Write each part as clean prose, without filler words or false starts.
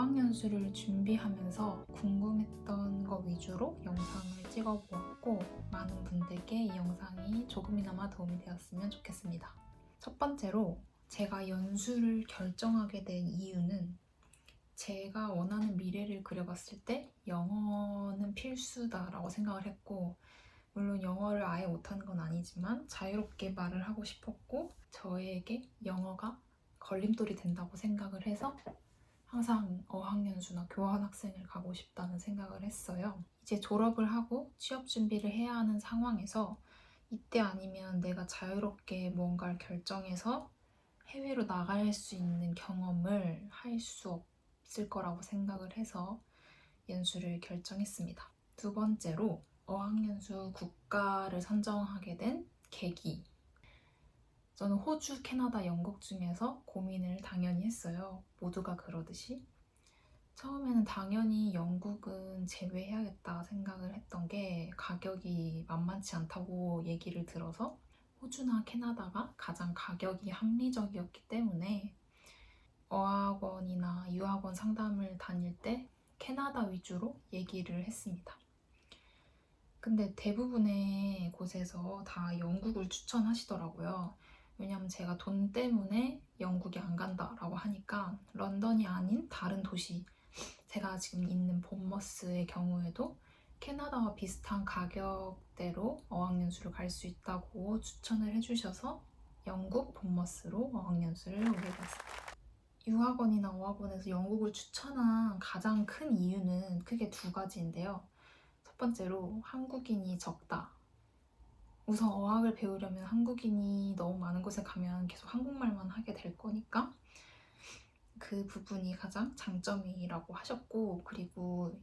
어학연수를 준비하면서 궁금했던 거 위주로 영상을 찍어보았고 많은 분들께 이 영상이 조금이나마 도움이 되었으면 좋겠습니다. 첫 번째로 제가 연수를 결정하게 된 이유는 제가 원하는 미래를 그려봤을 때 영어는 필수다라고 생각을 했고, 물론 영어를 아예 못하는 건 아니지만 자유롭게 말을 하고 싶었고 저에게 영어가 걸림돌이 된다고 생각을 해서 항상 어학연수나 교환학생을 가고 싶다는 생각을 했어요. 이제 졸업을 하고 취업 준비를 해야 하는 상황에서 이때 아니면 내가 자유롭게 뭔가를 결정해서 해외로 나갈 수 있는 경험을 할 수 없을 거라고 생각을 해서 연수를 결정했습니다. 두 번째로 어학연수 국가를 선정하게 된 계기. 저는 호주, 캐나다, 영국 중에서 고민을 당연히 했어요. 모두가 그러듯이. 처음에는 당연히 영국은 제외해야겠다 생각을 했던 게 가격이 만만치 않다고 얘기를 들어서 호주나 캐나다가 가장 가격이 합리적이었기 때문에 어학원이나 유학원 상담을 다닐 때 캐나다 위주로 얘기를 했습니다. 근데 대부분의 곳에서 다 영국을 추천하시더라고요. 왜냐면 제가 돈 때문에 영국에 안 간다라고 하니까 런던이 아닌 다른 도시, 제가 지금 있는 본머스의 경우에도 캐나다와 비슷한 가격대로 어학연수를 갈 수 있다고 추천을 해주셔서 영국 본머스로 어학연수를 오게 됐습니다. 유학원이나 어학원에서 영국을 추천한 가장 큰 이유는 크게 두 가지인데요. 첫 번째로 한국인이 적다. 우선 어학을 배우려면 한국인이 너무 많은 곳에 가면 계속 한국말만 하게 될 거니까 그 부분이 가장 장점이라고 하셨고, 그리고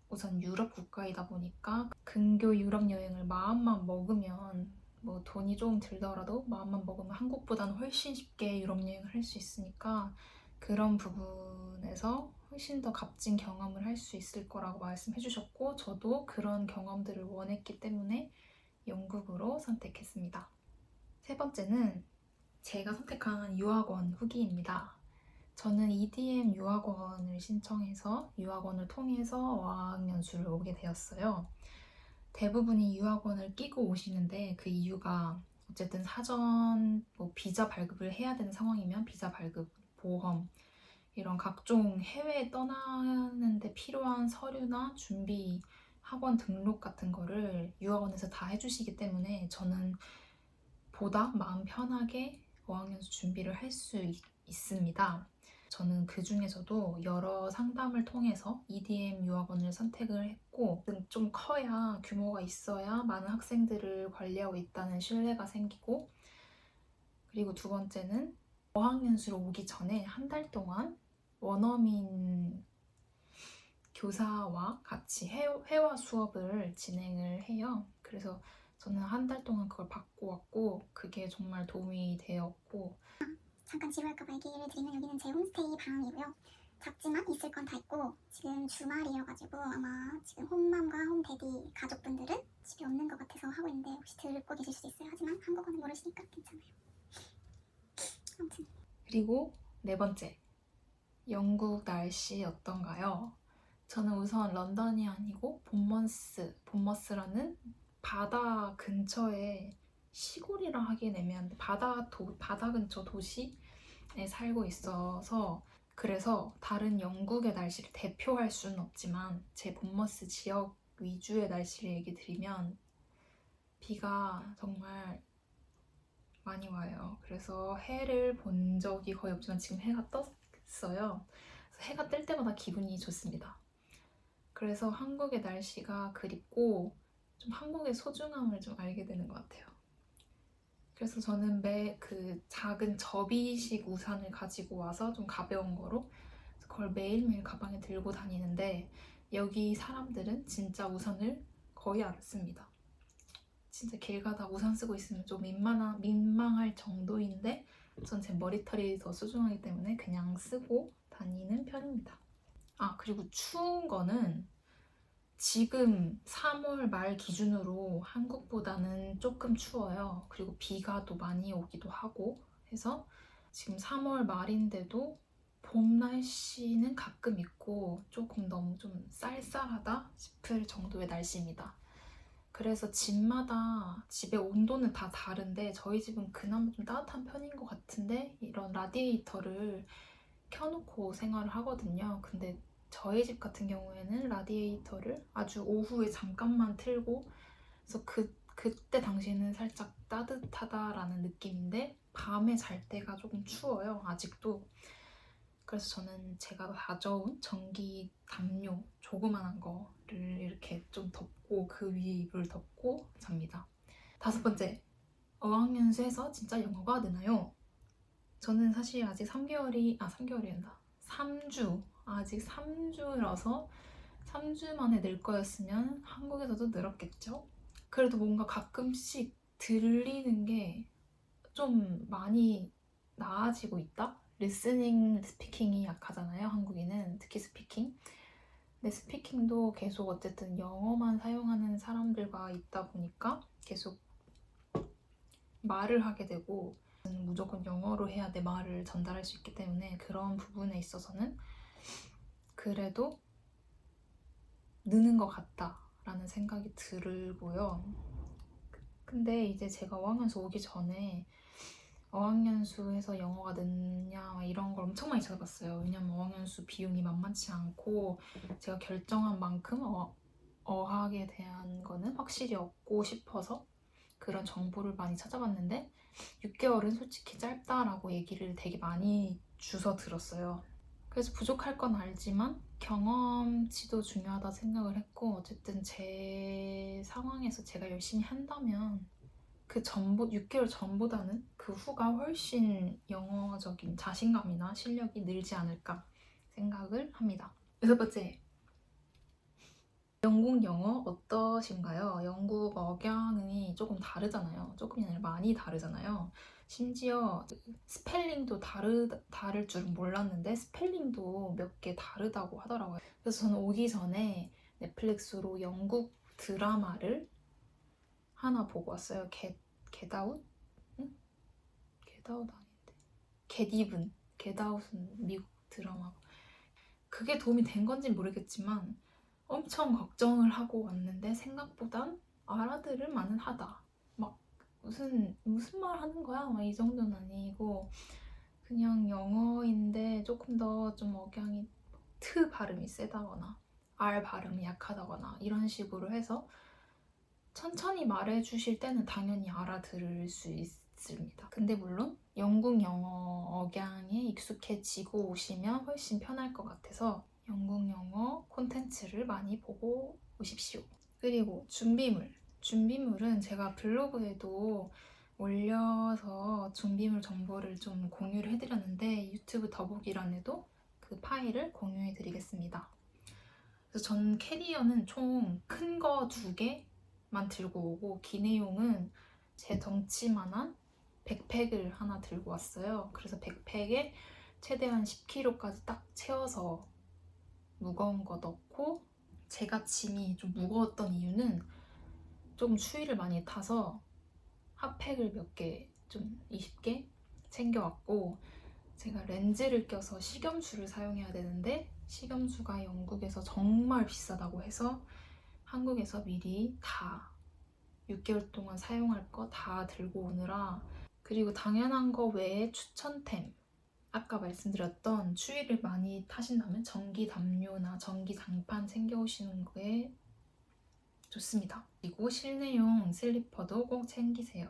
우선 유럽 국가이다 보니까 근교 유럽 여행을 마음만 먹으면 뭐 돈이 조금 들더라도 마음만 먹으면 한국보다는 훨씬 쉽게 유럽 여행을 할 수 있으니까 그런 부분에서 훨씬 더 값진 경험을 할 수 있을 거라고 말씀해 주셨고, 저도 그런 경험들을 원했기 때문에 영국으로 선택했습니다. 세 번째는 제가 선택한 유학원 후기입니다. 저는 EDM 유학원을 신청해서 유학원을 통해서 어학연수를 오게 되었어요. 대부분이 유학원을 끼고 오시는데 그 이유가 어쨌든 사전 비자 발급을 해야 되는 상황이면 비자 발급, 보험, 이런 각종 해외에 떠나는데 필요한 서류나 준비, 학원 등록 같은 거를 유학원에서 다 해주시기 때문에 저는 보다 마음 편하게 어학연수 준비를 할 수 있습니다. 저는 그 중에서도 여러 상담을 통해서 EDM 유학원을 선택을 했고, 좀 커야 규모가 있어야 많은 학생들을 관리하고 있다는 신뢰가 생기고, 그리고 두 번째는 어학연수로 오기 전에 한 달 동안 원어민 교사와 같이 회화 수업을 진행을 해요. 그래서 저는 한 달 동안 그걸 받고 왔고 그게 정말 도움이 되었고. 잠깐 지루할까봐 얘기를 드리면 여기는 제 홈스테이 방이고요. 작지만 있을 건 다 있고 지금 주말이어가지고 아마 지금 홈맘과 홈데디 가족분들은 집에 없는 것 같아서 하고 있는데 혹시 듣고 계실 수도 있어요. 하지만 한국어는 모르시니까 괜찮아요. 아무튼. 그리고 네 번째, 영국 날씨 어떤가요? 저는 우선 런던이 아니고 본머스라는 바다 근처에 시골이라 하기엔 애매한데 바다 근처 도시에 살고 있어서, 그래서 다른 영국의 날씨를 대표할 수는 없지만 제 본머스 지역 위주의 날씨를 얘기 드리면 비가 정말 많이 와요. 그래서 해를 본 적이 거의 없지만 지금 해가 떴어요. 해가 뜰 때마다 기분이 좋습니다. 그래서 한국의 날씨가 그립고 좀 한국의 소중함을 좀 알게 되는 것 같아요. 그래서 저는 그 작은 접이식 우산을 가지고 와서 좀 가벼운 거로 그걸 매일매일 가방에 들고 다니는데, 여기 사람들은 진짜 우산을 거의 안 씁니다. 진짜 길 가다 우산 쓰고 있으면 좀 민망할 정도인데 전 제 머리털이 더 소중하기 때문에 그냥 쓰고 다니는 편입니다. 그리고 추운 거는 지금 3월 말 기준으로 한국보다는 조금 추워요. 그리고 비가 또 많이 오기도 하고 해서 지금 3월 말인데도 봄 날씨는 가끔 있고 조금 너무 좀 쌀쌀하다 싶을 정도의 날씨입니다. 그래서 집마다 집의 온도는 다 다른데 저희 집은 그나마 좀 따뜻한 편인 것 같은데 이런 라디에이터를 켜놓고 생활을 하거든요. 근데 저희 집 같은 경우에는 라디에이터를 아주 오후에 잠깐만 틀고 그래서 그때 당시에는 살짝 따뜻하다라는 느낌인데 밤에 잘 때가 조금 추워요. 아직도. 그래서 저는 제가 가져온 전기 담요 조그만한 거를 이렇게 좀 덮고 그 위에 이불을 덮고 잡니다. 5번째, 어학연수에서 진짜 영어가 느나요? 저는 사실 아직 3개월이란다. 3주, 아직 3주라서 3주 만에 늘 거였으면 한국에서도 늘었겠죠? 그래도 뭔가 가끔씩 들리는 게 좀 많이 나아지고 있다? 리스닝, 스피킹이 약하잖아요, 한국인은. 특히 스피킹. 근데 스피킹도 계속 어쨌든 영어만 사용하는 사람들과 있다 보니까 계속 말을 하게 되고 무조건 영어로 해야 내 말을 전달할 수 있기 때문에 그런 부분에 있어서는 그래도 느는 것 같다라는 생각이 들고요. 근데 이제 제가 어학연수 오기 전에 어학연수에서 영어가 늦냐 이런 걸 엄청 많이 찾아봤어요. 왜냐면 어학연수 비용이 만만치 않고 제가 결정한 만큼 어학에 대한 거는 확실히 얻고 싶어서 그런 정보를 많이 찾아봤는데 6개월은 솔직히 짧다라고 얘기를 되게 많이 주워 들었어요. 그래서 부족할 건 알지만 경험치도 중요하다 생각을 했고 어쨌든 제 상황에서 제가 열심히 한다면 그 전보 6개월 전보다는 그 후가 훨씬 영어적인 자신감이나 실력이 늘지 않을까 생각을 합니다. 6번째, 영국 영어 어떠신가요? 영국 억양이 조금 다르잖아요. 조금이 아니라 많이 다르잖아요. 심지어 스펠링도 다를 줄은 몰랐는데 스펠링도 몇 개 다르다고 하더라고요. 그래서 저는 오기 전에 넷플릭스로 영국 드라마를 하나 보고 왔어요. 겟아웃? 응? 겟아웃 아닌데. 겟아웃은 미국 드라마고. 그게 도움이 된 건지는 모르겠지만 엄청 걱정을 하고 왔는데 생각보단 알아들을 만은 하다. 막 무슨 말 하는 거야? 막 이 정도는 아니고 그냥 영어인데 조금 더 좀 억양이 트 발음이 세다거나 R 발음이 약하다거나 이런 식으로 해서 천천히 말해주실 때는 당연히 알아들을 수 있습니다. 근데 물론 영국 영어 억양에 익숙해지고 오시면 훨씬 편할 것 같아서 영국 영어 콘텐츠를 많이 보고 오십시오. 그리고 준비물. 준비물은 제가 블로그에도 올려서 준비물 정보를 좀 공유를 해드렸는데 유튜브 더보기란에도 그 파일을 공유해 드리겠습니다. 그래서 전 캐리어는 총 큰 거 2개만 들고 오고 기내용은 제 덩치만한 백팩을 하나 들고 왔어요. 그래서 백팩에 최대한 10kg까지 딱 채워서 무거운 거 넣고 제가 짐이 좀 무거웠던 이유는 조금 추위를 많이 타서 핫팩을 몇 개, 좀 20개 챙겨왔고 제가 렌즈를 껴서 식염수를 사용해야 되는데 식염수가 영국에서 정말 비싸다고 해서 한국에서 미리 다 6개월 동안 사용할 거 다 들고 오느라 그리고 당연한 거 외에 추천템 아까 말씀드렸던 추위를 많이 타신다면 전기 담요나 전기 장판 챙겨오시는 게 좋습니다. 그리고 실내용 슬리퍼도 꼭 챙기세요.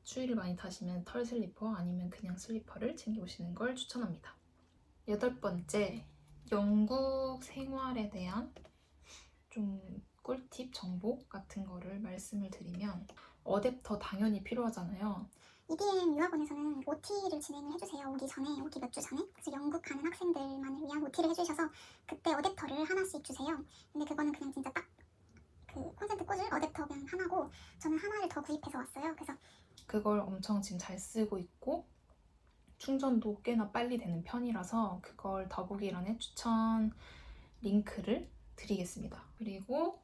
추위를 많이 타시면 털 슬리퍼 아니면 그냥 슬리퍼를 챙겨오시는 걸 추천합니다. 8번째, 영국 생활에 대한 좀 꿀팁 정보 같은 거를 말씀을 드리면 어댑터 당연히 필요하잖아요. EDM 유학원에서는 OT를 진행을 해주세요. 오기 전에, 오기 몇 주 전에. 그래서 영국 가는 학생들만을 위한 OT를 해주셔서 그때 어댑터를 하나씩 주세요. 근데 그거는 그냥 진짜 딱 그 콘센트 꽂을 어댑터 그냥 하나고 저는 하나를 더 구입해서 왔어요. 그래서 그걸 엄청 지금 잘 쓰고 있고 충전도 꽤나 빨리 되는 편이라서 그걸 더보기란에 추천 링크를 드리겠습니다. 그리고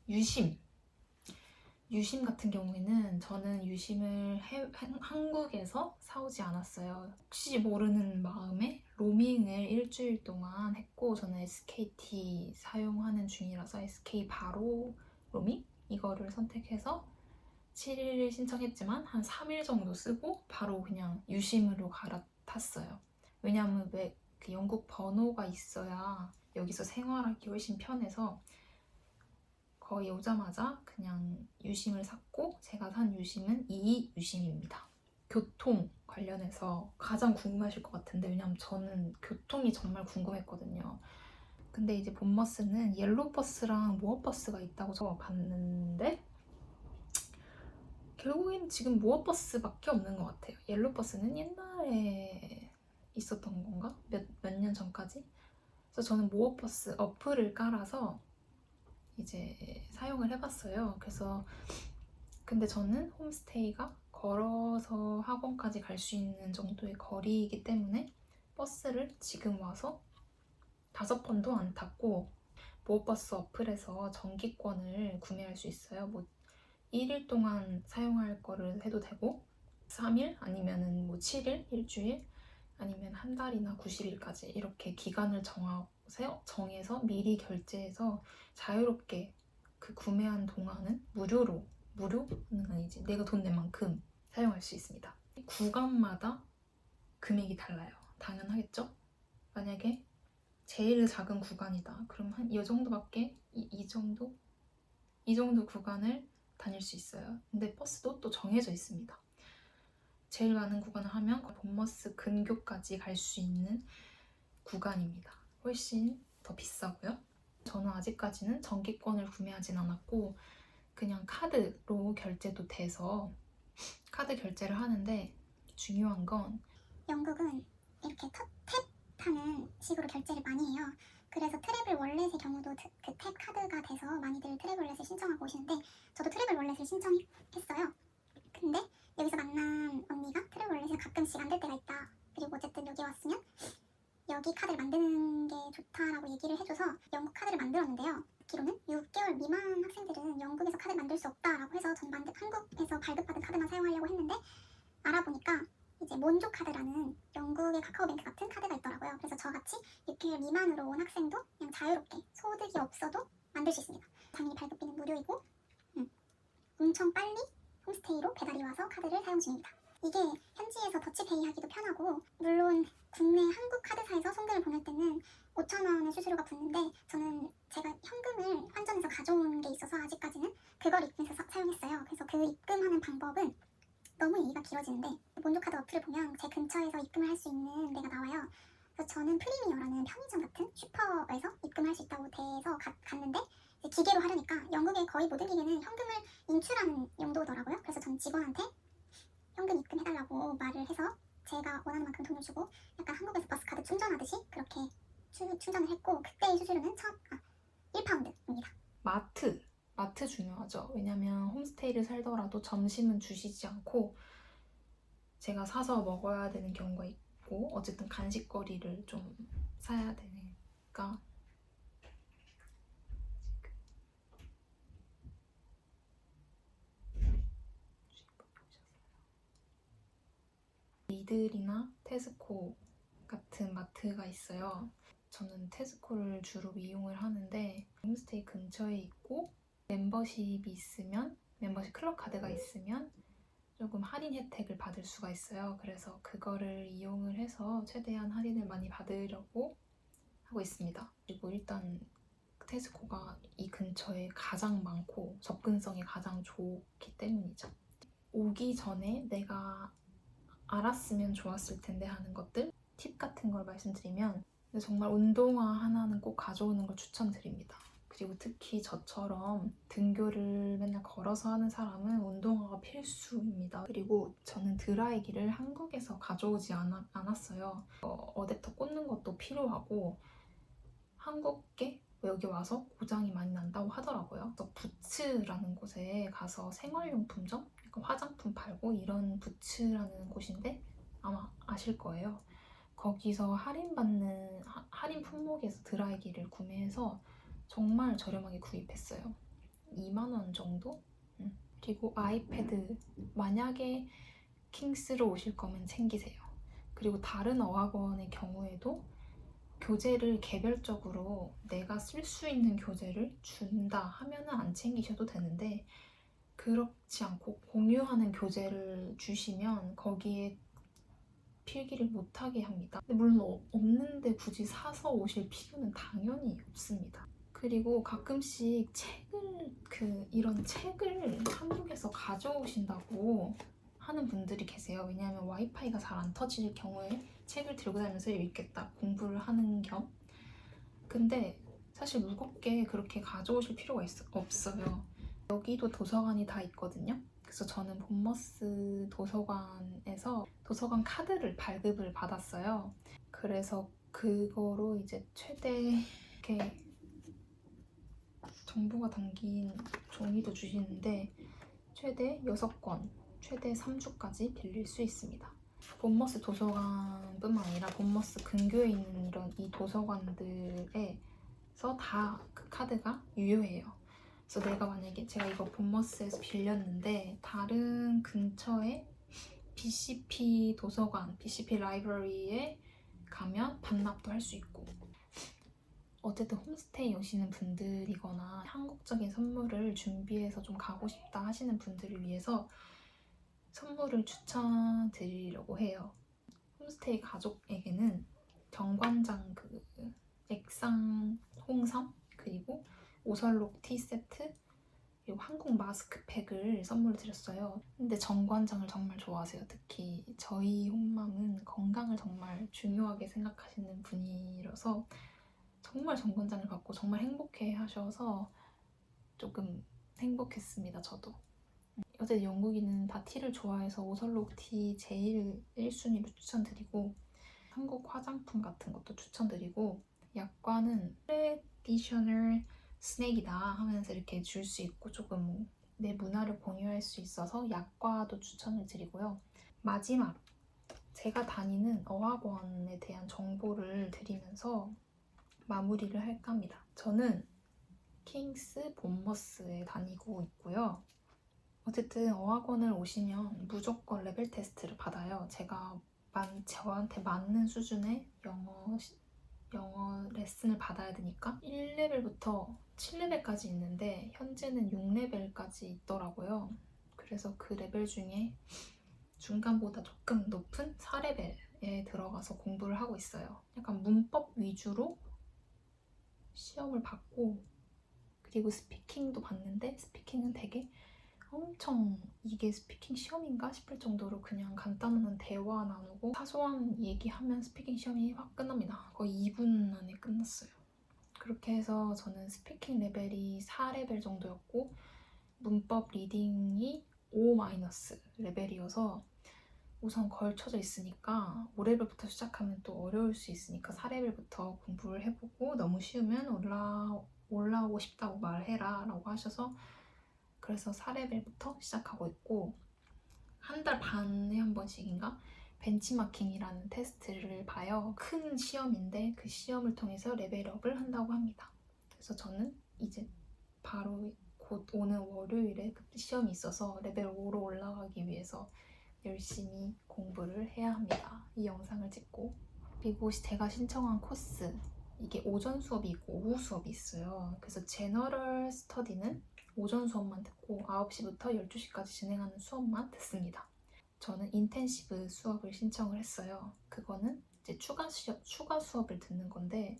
유심. 유심 같은 경우에는 저는 유심을 한국에서 사오지 않았어요. 혹시 모르는 마음에 로밍을 일주일 동안 했고, 저는 SKT 사용하는 중이라서 SK 바로 로밍? 이거를 선택해서 7일 신청했지만 한 3일 정도 쓰고 바로 그냥 유심으로 갈아탔어요. 왜냐하면 왜 그 영국 번호가 있어야 여기서 생활하기 훨씬 편해서 거의 오자마자 그냥 유심을 샀고, 제가 산 유심은 이 유심입니다. 교통 관련해서 가장 궁금하실 것 같은데, 왜냐면 저는 교통이 정말 궁금했거든요. 근데 이제 본버스는 옐로버스랑 모어버스가 있다고 저 봤는데 결국엔 지금 모어버스밖에 없는 것 같아요. 옐로버스는 옛날에 있었던 건가? 몇 년 전까지? 그래서 저는 모어버스 어플을 깔아서 이제 사용을 해봤어요. 그래서 근데 저는 홈스테이가 걸어서 학원까지 갈 수 있는 정도의 거리이기 때문에 버스를 지금 와서 5번도 안 탔고, 모어버스 어플에서 정기권을 구매할 수 있어요. 뭐 1일 동안 사용할 거를 해도 되고 3일 아니면은 뭐 7일, 일주일 아니면 한 달이나 90일까지 이렇게 기간을 정해서 미리 결제해서 자유롭게 그 구매한 동안은 무료는 아니지, 내가 돈 낸 만큼 사용할 수 있습니다. 구간마다 금액이 달라요. 당연하겠죠? 만약에 제일 작은 구간이다, 그럼 한 이 정도밖에 이 정도 구간을 다닐 수 있어요. 근데 버스도 또 정해져 있습니다. 제일 많은 구간을 하면 본버스 근교까지 갈 수 있는 구간입니다. 훨씬 더 비싸고요. 저는 아직까지는 정기권을 구매하진 않았고 그냥 카드로 결제도 돼서 카드 결제를 하는데, 중요한 건 영국은 이렇게 탭하는 식으로 결제를 많이 해요. 그래서 트래블 월렛의 경우도 그 탭 카드가 돼서 많이들 트래블 월렛을 신청하고 오시는데 저도 트래블 월렛을 신청했어요. 근데 여기서 만난 언니가 트래블 월렛이 가끔씩 안 될 때가 있다. 그리고 어쨌든 여기 왔으면 여기 카드를 만드는 게 좋다라고 얘기를 해줘서 영국 카드를 만들었는데요. 듣기로는 6개월 미만 학생들은 영국에서 카드 만들 수 없다라고 해서 전 한국에서 발급받은 카드만 사용하려고 했는데 알아보니까 이제 몬조 카드라는 영국의 카카오뱅크 같은 카드가 있더라고요. 그래서 저같이 6개월 미만으로 온 학생도 그냥 자유롭게 소득이 없어도 만들 수 있습니다. 당연히 발급비는 무료이고 엄청 빨리 홈스테이로 배달이 와서 카드를 사용 중입니다. 이게 현지에서 더치페이 하기도 편하고, 물론 국내 한국 카드사에서 송금을 보낼 때는 5,000원의 수수료가 붙는데 저는 제가 현금을 환전해서 가져온 게 있어서 아직까지는 그걸 입금해서 사용했어요. 그래서 그 입금하는 방법은 너무 얘기가 길어지는데 몬조카드 어플을 보면 제 근처에서 입금을 할 수 있는 데가 나와요. 그래서 저는 프리미어라는 편의점 같은 슈퍼에서 입금할 수 있다고 돼서 갔는데 기계로 하려니까 영국의 거의 모든 기계는 현금을 인출하는 용도더라고요. 그래서 전 직원한테 현금 입금해달라고 말을 해서 제가 원하는 만큼 돈을 주고 약간 한국에서 버스카드 충전하듯이 그렇게 충전을 했고, 그때의 수수료는 1파운드입니다. 마트 중요하죠. 왜냐면 홈스테이를 살더라도 점심은 주시지 않고 제가 사서 먹어야 되는 경우가 있고, 어쨌든 간식거리를 좀 사야 되니까. 리들이나 테스코 같은 마트가 있어요. 저는 테스코를 주로 이용을 하는데 홈스테이 근처에 있고 멤버십 클럽 카드가 있으면 조금 할인 혜택을 받을 수가 있어요. 그래서 그거를 이용을 해서 최대한 할인을 많이 받으려고 하고 있습니다. 그리고 일단 테스코가 이 근처에 가장 많고 접근성이 가장 좋기 때문이죠. 오기 전에 내가 알았으면 좋았을 텐데 하는 것들, 팁 같은 걸 말씀드리면, 근데 정말 운동화 하나는 꼭 가져오는 걸 추천드립니다. 그리고 특히 저처럼 등교를 맨날 걸어서 하는 사람은 운동화가 필수입니다. 그리고 저는 드라이기를 한국에서 가져오지 않았어요. 어댑터 꽂는 것도 필요하고 한국에 여기 와서 고장이 많이 난다고 하더라고요. 그래서 부츠라는 곳에 가서 생활용품점? 약간 화장품 팔고 이런 부츠라는 곳인데 아마 아실 거예요. 거기서 할인 품목에서 드라이기를 구매해서 정말 저렴하게 구입했어요. 2만 원 정도? 그리고 아이패드, 만약에 킹스로 오실 거면 챙기세요. 그리고 다른 어학원의 경우에도 교재를 개별적으로 내가 쓸 수 있는 교재를 준다 하면은 안 챙기셔도 되는데, 그렇지 않고 공유하는 교재를 주시면 거기에 필기를 못하게 합니다. 근데 물론 없는데 굳이 사서 오실 필요는 당연히 없습니다. 그리고 가끔씩 이런 책을 한국에서 가져오신다고 하는 분들이 계세요. 왜냐하면 와이파이가 잘 안 터질 경우에 책을 들고 다니면서 읽겠다, 공부를 하는 겸. 근데 사실 무겁게 그렇게 가져오실 필요가 없어요. 여기도 도서관이 다 있거든요. 그래서 저는 본머스 도서관에서 도서관 카드를 발급을 받았어요. 그래서 그거로 이제 최대 이렇게 정보가 담긴 종이도 주시는데 최대 6권, 최대 3주까지 빌릴 수 있습니다. 본머스 도서관뿐만 아니라 본머스 근교에 있는 이 도서관들에서 다 그 카드가 유효해요. 그래서 내가 만약에 제가 이거 본머스에서 빌렸는데 다른 근처에 BCP 도서관, BCP 라이브러리에 가면 반납도 할 수 있고, 어쨌든 홈스테이 오시는 분들이거나 한국적인 선물을 준비해서 좀 가고 싶다 하시는 분들을 위해서 선물을 추천드리려고 해요. 홈스테이 가족에게는 정관장 액상 홍삼, 그리고 오설록 티 세트, 그리고 한국 마스크팩을 선물로 드렸어요. 근데 정관장을 정말 좋아하세요. 특히 저희 홈맘은 건강을 정말 중요하게 생각하시는 분이라서 정말 정관장을 받고 정말 행복해 하셔서 조금 행복했습니다, 저도. 어쨌든 영국인은 다 티를 좋아해서 오설록 티 제일 1순위로 추천드리고, 한국 화장품 같은 것도 추천드리고, 약과는 트레디셔널 스낵이다 하면서 이렇게 줄 수 있고 조금 내 문화를 공유할 수 있어서 약과도 추천을 드리고요. 마지막, 제가 다니는 어학원에 대한 정보를 드리면서 마무리를 할까 합니다. 저는 킹스 본머스에 다니고 있고요. 어쨌든 어학원을 오시면 무조건 레벨 테스트를 받아요. 저한테 맞는 수준의 영어 레슨을 받아야 되니까 1레벨부터 7레벨까지 있는데 현재는 6레벨까지 있더라고요. 그래서 그 레벨 중에 중간보다 조금 높은 4레벨에 들어가서 공부를 하고 있어요. 약간 문법 위주로 시험을 받고, 그리고 스피킹도 봤는데 스피킹은 되게 엄청 이게 스피킹 시험인가 싶을 정도로 그냥 간단한 대화 나누고 사소한 얘기하면 스피킹 시험이 확 끝납니다. 거의 2분 안에 끝났어요. 그렇게 해서 저는 스피킹 레벨이 4레벨 정도였고 문법 리딩이 5- 레벨이어서 우선 걸쳐져 있으니까 5레벨부터 시작하면 또 어려울 수 있으니까 4레벨부터 공부를 해보고 너무 쉬우면 올라오고 싶다고 말해라 라고 하셔서 그래서 4레벨부터 시작하고 있고, 한 달 반에 한 번씩인가 벤치마킹이라는 테스트를 봐요. 큰 시험인데 그 시험을 통해서 레벨업을 한다고 합니다. 그래서 저는 이제 바로 곧 오는 월요일에 그 시험이 있어서 레벨 5로 올라가기 위해서 열심히 공부를 해야 합니다. 이 영상을 찍고. 그리고 제가 신청한 코스, 이게 오전 수업이 있고 오후 수업이 있어요. 그래서 제너럴 스터디는 오전 수업만 듣고 9시부터 12시까지 진행하는 수업만 듣습니다. 저는 인텐시브 수업을 신청을 했어요. 그거는 이제 추가 수업을 듣는 건데,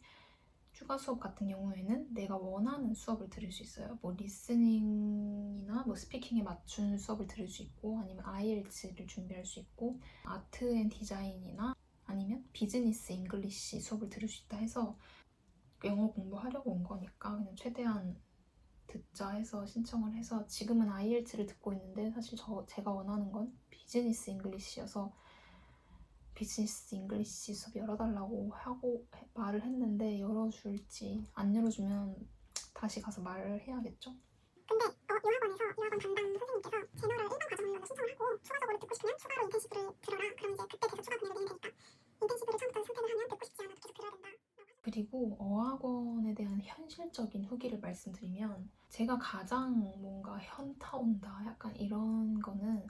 추가 수업 같은 경우에는 내가 원하는 수업을 들을 수 있어요. 뭐 리스닝이나 뭐 스피킹에 맞춘 수업을 들을 수 있고, 아니면 IELTS를 준비할 수 있고, 아트 앤 디자인이나 아니면 비즈니스 잉글리시 수업을 들을 수 있다 해서 영어 공부하려고 온 거니까 그냥 최대한 듣자 해서 신청을 해서 지금은 IELTS를 듣고 있는데, 사실 제가 원하는 건 비즈니스 잉글리시여서 비즈니스 잉글리시 수업 열어달라고 하고 말을 했는데, 열어줄지 안 열어주면 다시 가서 말을 해야겠죠? 근데 이 학원 담당 선생님께서 제너럴 1반 과정을 먼저 신청을 하고 추가적으로 듣고 싶으면 추가로 인텐시브를 들어라. 그럼 이제 그때 계속 추가 금액을 내면 되니까 인텐시브를 처음부터 선택을 하면 듣고 싶지 않아도 계속 들어야 된다. 그리고 어학원에 대한 현실적인 후기를 말씀드리면, 제가 가장 뭔가 현타 올라온다. 약간 이런 거는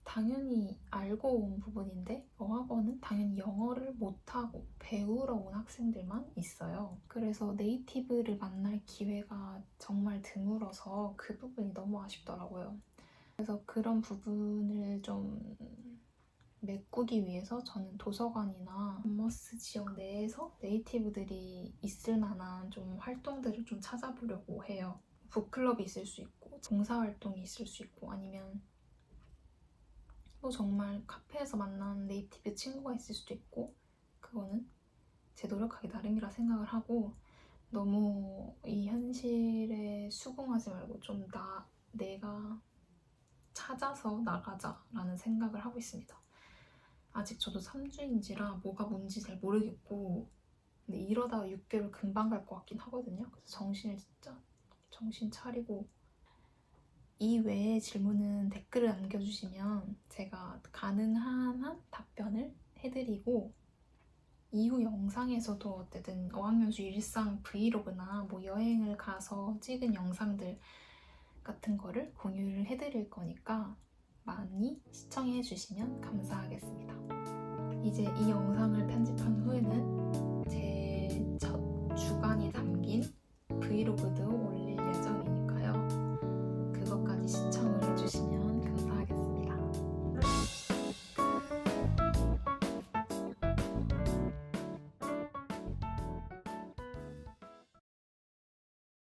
당연히 알고 온 부분인데 어학원은 당연히 영어를 못하고 배우러 온 학생들만 있어요. 그래서 네이티브를 만날 기회가 정말 드물어서 그 부분이 너무 아쉽더라고요. 그래서 그런 부분을 좀 메꾸기 위해서 저는 도서관이나 덤머스 지역 내에서 네이티브들이 있을 만한 좀 활동들을 좀 찾아보려고 해요. 북클럽이 있을 수 있고 봉사활동이 있을 수 있고 아니면 또 정말 카페에서 만난 네이티브 친구가 있을 수도 있고 그거는 제 노력하기 나름이라 생각을 하고 너무 이 현실에 수긍하지 말고 좀 내가 찾아서 나가자라는 생각을 하고 있습니다. 아직 저도 3주인지라 뭐가 뭔지 잘 모르겠고 근데 이러다가 6개월 금방 갈 것 같긴 하거든요. 그래서 정신 차리고 이 외의 질문은 댓글을 남겨주시면 제가 가능한 한 답변을 해드리고 이후 영상에서도 어쨌든 어학연수 일상 브이로그나 뭐 여행을 가서 찍은 영상들 같은 거를 공유를 해드릴 거니까 많이 시청해 주시면 감사하겠습니다. 이제 이 영상을 편집한 후에는 제 첫 주간이 담긴 브이로그도